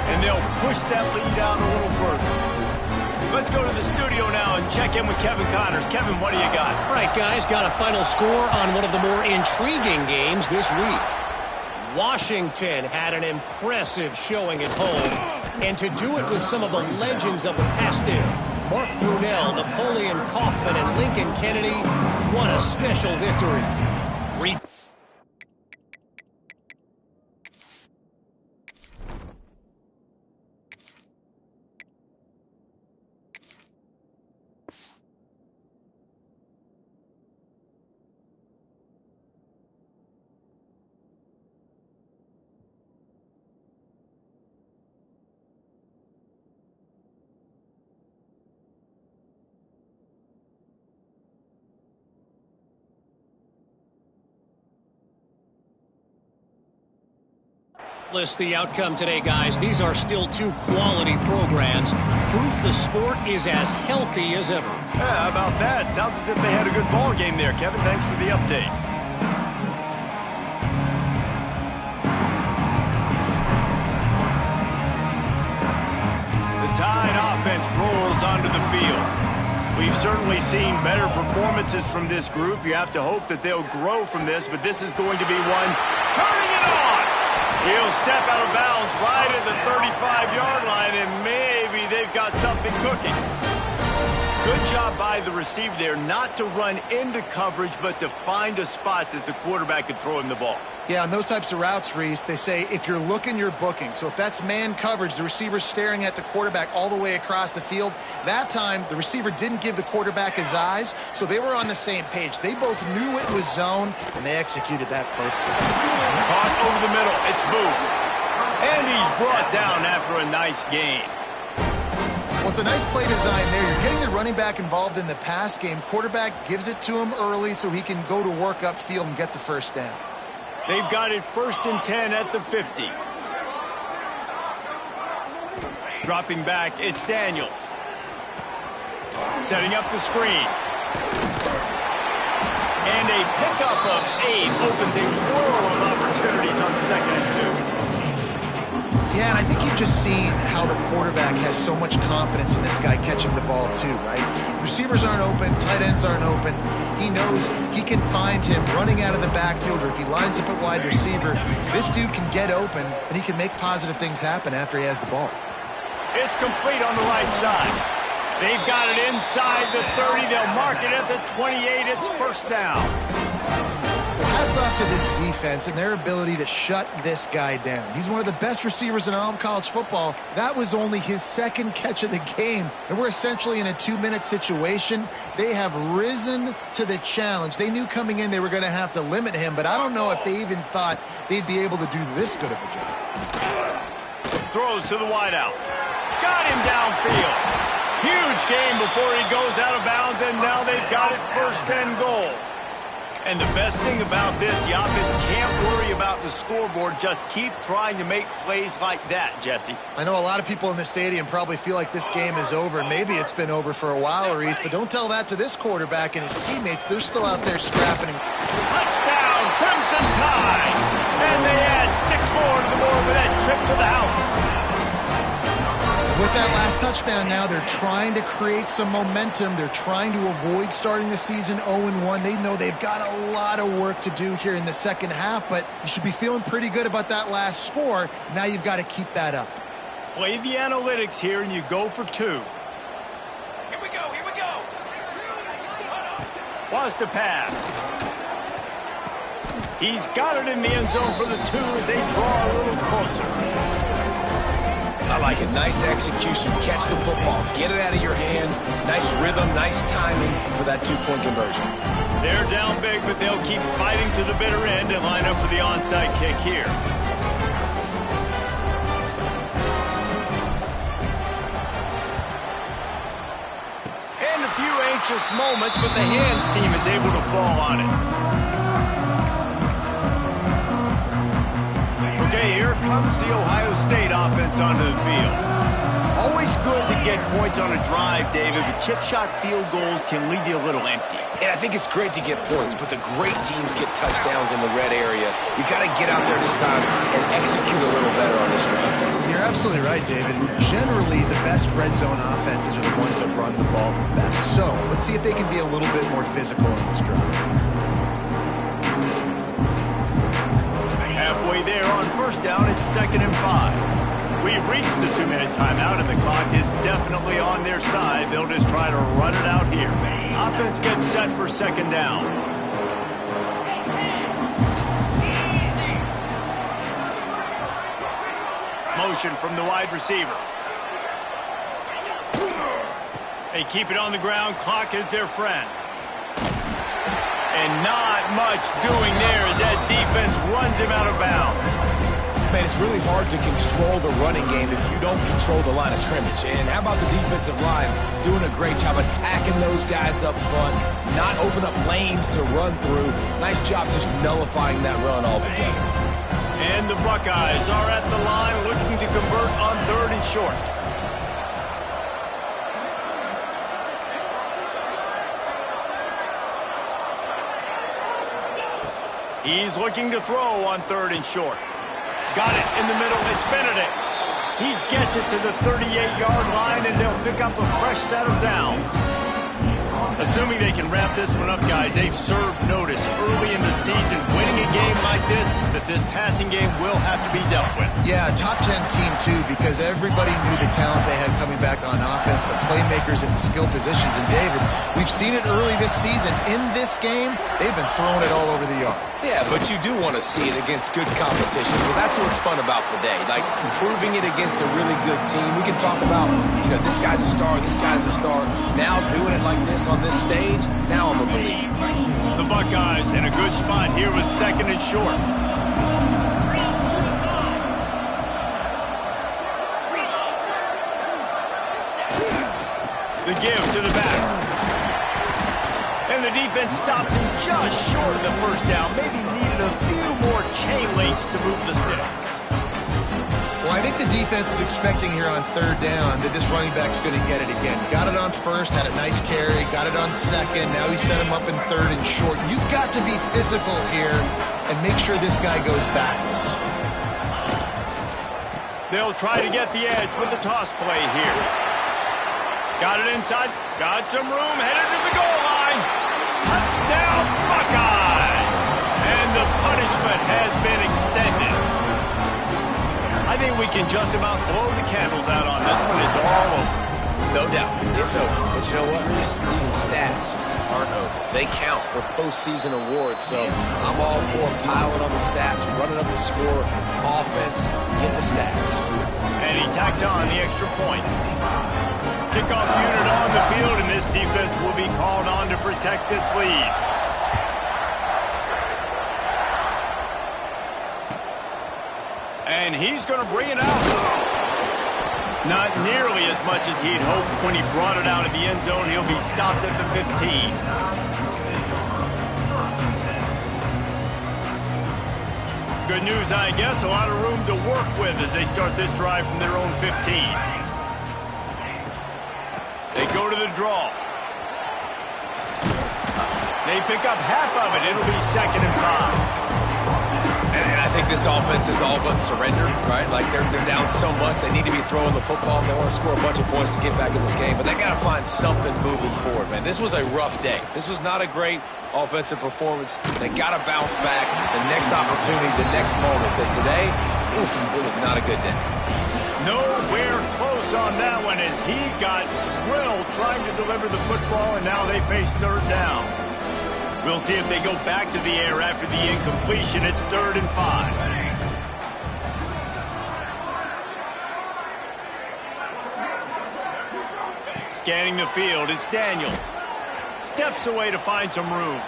And they'll push that lead out a little further. Let's go to the studio now and check in with Kevin Connors. Kevin, what do you got? All right, guys, got a final score on one of the more intriguing games this week. Washington had an impressive showing at home, and to do it with some of the legends of the past there, Mark Brunell, Napoleon Kaufman, and Lincoln Kennedy, won a special victory. Regardless the outcome today, guys, these are still two quality programs. Proof the sport is as healthy as ever. Yeah, how about that? Sounds as if they had a good ball game there, Kevin. Thanks for the update. The Tide offense rolls onto the field. We've certainly seen better performances from this group. You have to hope that they'll grow from this, but this is going to be one turning it on. He'll step out of bounds right at the 35-yard line, and maybe they've got something cooking. Good job by the receiver there not to run into coverage, but to find a spot that the quarterback could throw him the ball. Yeah, on those types of routes, Reese, they say if you're looking, you're booking. So if that's man coverage, the receiver's staring at the quarterback all the way across the field. That time, the receiver didn't give the quarterback his eyes, so they were on the same page. They both knew it was zone, and they executed that perfectly. Caught over the middle. It's Booth. And he's brought down after a nice gain. Well, it's a nice play design there. You're getting the running back involved in the pass game. Quarterback gives it to him early so he can go to work upfield and get the first down. They've got it 1st and 10 at the 50. Dropping back, it's Daniels. Setting up the screen. And a pickup of 8 opens a plural of opportunities on 2nd and 2. Yeah, and I think you've just seen how the quarterback has so much confidence in this guy catching the ball too, right? Receivers aren't open, tight ends aren't open. He knows he can find him running out of the backfield, or if he lines up at wide receiver, this dude can get open, and he can make positive things happen after he has the ball. It's complete on the right side. They've got it inside the 30. They'll mark it at the 28. It's first down. Well, hats off to this defense and their ability to shut this guy down. He's one of the best receivers in all of college football. That was only his 2nd catch of the game, and we're essentially in a 2-minute situation. They have risen to the challenge. They knew coming in they were going to have to limit him, but I don't know if they even thought they'd be able to do this good of a job. Throws to the wideout. Got him downfield. Huge game before he goes out of bounds, and now they've got it 1st and goal. And the best thing about this, the offense can't worry about the scoreboard. Just keep trying to make plays like that, Jesse. I know a lot of people in the stadium probably feel like this game is over. Maybe it's been over for a while, Reese, but don't tell that to this quarterback and his teammates. They're still out there scrapping. Touchdown, Crimson Tide! And they add 6 more to the board with that trip to the house. With that last touchdown now, they're trying to create some momentum. They're trying to avoid starting the season 0-1. They know they've got a lot of work to do here in the second half, but you should be feeling pretty good about that last score. Now you've got to keep that up. Play the analytics here, and you go for 2. Here we go, here we go. Wants to pass. He's got it in the end zone for the 2 as they draw a little closer. I like it. Nice execution. Catch the football. Get it out of your hand. Nice rhythm, nice timing for that 2-point conversion. They're down big, but they'll keep fighting to the bitter end and line up for the onside kick here. And a few anxious moments, but the hands team is able to fall on it. Okay, here comes the Ohio State offense onto the field. Always good to get points on a drive, David, but chip shot field goals can leave you a little empty. And I think it's great to get points, but the great teams get touchdowns in the red area. You got to get out there this time and execute a little better on this drive. You're absolutely right, David. Generally, the best red zone offenses are the ones that run the ball the best. So let's see if they can be a little bit more physical in this drive. Halfway there on first down, it's 2nd and 5. We've reached the 2-minute timeout, and the clock is definitely on their side. They'll just try to run it out here. Offense gets set for 2nd down. Motion from the wide receiver. They keep it on the ground. Clock is their friend. And not much doing there as that defense runs him out of bounds. Man, it's really hard to control the running game if you don't control the line of scrimmage. And how about the defensive line doing a great job attacking those guys up front, not open up lanes to run through. Nice job just nullifying that run altogether. And the Buckeyes are at the line looking to convert on 3rd and short. He's looking to throw on 3rd and short. Got it in the middle. It's Benedict. He gets it to the 38-yard line, and they'll pick up a fresh set of downs. Assuming they can wrap this one up, guys, they've served notice early in the season. Winning a game like this, that this passing game will have to be dealt with. Yeah, top 10 team, too, because everybody knew the talent they had coming back on offense, the playmakers at the skill positions. And, David, we've seen it early this season. In this game, they've been throwing it all over the yard. Yeah, but you do want to see it against good competition, so that's what's fun about today. Like, proving it against a really good team. We can talk about, this guy's a star, this guy's a star. Now doing it like this on this stage, now I'm a believer. The Buckeyes in a good spot here with 2nd and short. The give to the back. And the defense stops him just short of the first down. Maybe needed a few more chain links to move the sticks. Well, I think the defense is expecting here on 3rd down that this running back's going to get it again. Got it on 1st, had a nice carry, got it on 2nd. Now he set him up in 3rd and short. You've got to be physical here and make sure this guy goes backwards. They'll try to get the edge with the toss play here. Got it inside, got some room, headed to the goal line. Touchdown, Buckeyes! And the punishment has been extended. I think we can just about blow the candles out on this one. It's all over. No doubt, it's over. But you know what? These stats aren't over. They count for postseason awards, so I'm all for piling on the stats, running up the score, offense, get the stats. And he tacked on the extra point. Kickoff unit on the field, and this defense will be called on to protect this lead. And he's going to bring it out. Not nearly as much as he'd hoped when he brought it out of the end zone. He'll be stopped at the 15. Good news, I guess. A lot of room to work with as they start this drive from their own 15. They go to the draw. They pick up half of it. It'll be 2nd and 5. And I think this offense is all but surrendered, right? Like, they're down so much, they need to be throwing the football. They want to score a bunch of points to get back in this game, but they got to find something moving forward, man. This was a rough day. This was not a great offensive performance. They got to bounce back the next opportunity, the next moment, because today, it was not a good day. Nowhere close on that one as he got drilled trying to deliver the football, and now they face 3rd down. We'll see if they go back to the air after the incompletion. It's 3rd and 5. Scanning the field, it's Daniels. Steps away to find some room.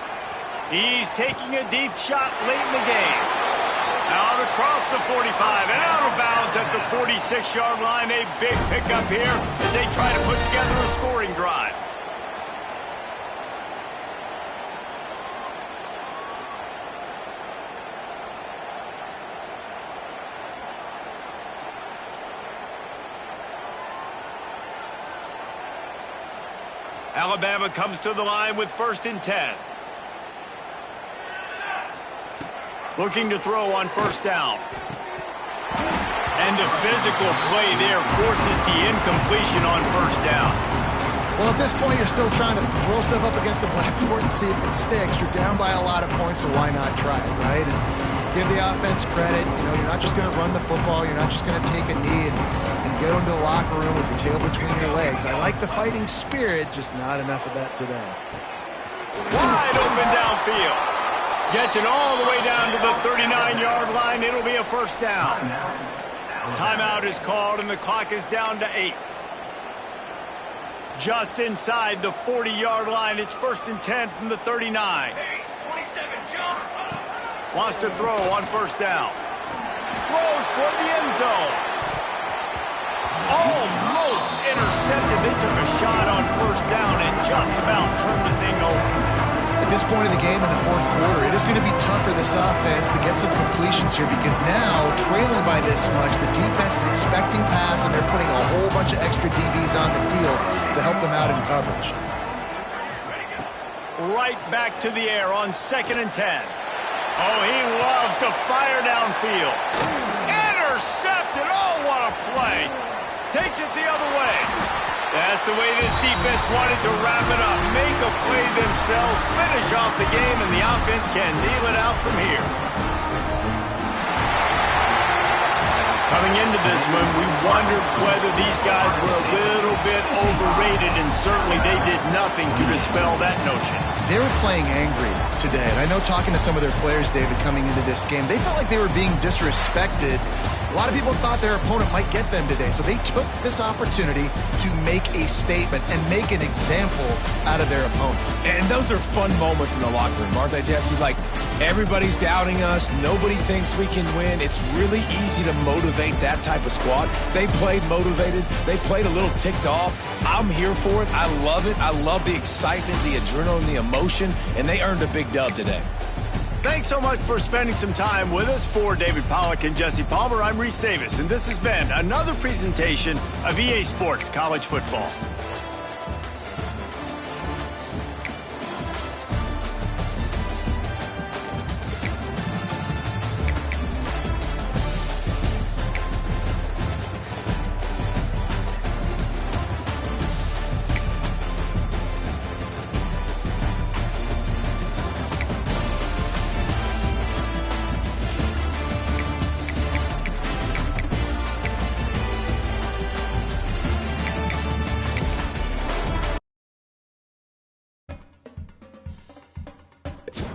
He's taking a deep shot late in the game. Out across the 45 and out of bounds at the 46-yard line. A big pickup here as they try to put together a scoring drive. Alabama comes to the line with 1st and 10. Looking to throw on 1st down. And the physical play there forces the incompletion on 1st down. Well, at this point, you're still trying to throw stuff up against the blackboard and see if it sticks. You're down by a lot of points, so why not try it, right? And give the offense credit. You're not just going to run the football. You're not just going to take a knee and go into the locker room with your tail between your legs. I like the fighting spirit, just not enough of that today. Wide open downfield. Gets it all the way down to the 39-yard line. It'll be a 1st down. Timeout is called, and the clock is down to 8. Just inside the 40-yard line. It's 1st and 10 from the 39. Wants to throw on 1st down. Throws toward the end zone. Almost intercepted. They took a shot on 1st down and just about turned the thing over. I this point in the game in the fourth quarter, it is going to be tough for this offense to get some completions here because now, trailing by this much, the defense is expecting pass, and they're putting a whole bunch of extra DBs on the field to help them out in coverage. Right back to the air on 2nd and 10. Oh, he loves to fire downfield. Intercepted. Oh, what a play. Takes it the other way. That's the way this defense wanted to wrap it up. Make a play themselves, finish off the game, and the offense can kneel it out from here. Coming into this one, we wondered whether these guys were a little bit overrated, and certainly they did nothing to dispel that notion. They were playing angry today, and I know talking to some of their players, David, coming into this game, they felt like they were being disrespected. A lot of people thought their opponent might get them today, so they took this opportunity to make a statement and make an example out of their opponent. And those are fun moments in the locker room, aren't they, Jesse? Like, everybody's doubting us. Nobody thinks we can win. It's really easy to motivate that type of squad. They played motivated. They played a little ticked off. I'm here for it. I love it. I love the excitement, the adrenaline, the emotion, and they earned a big dub today. Thanks so much for spending some time with us. For David Pollack and Jesse Palmer, I'm Reese Davis, and this has been another presentation of EA Sports College Football.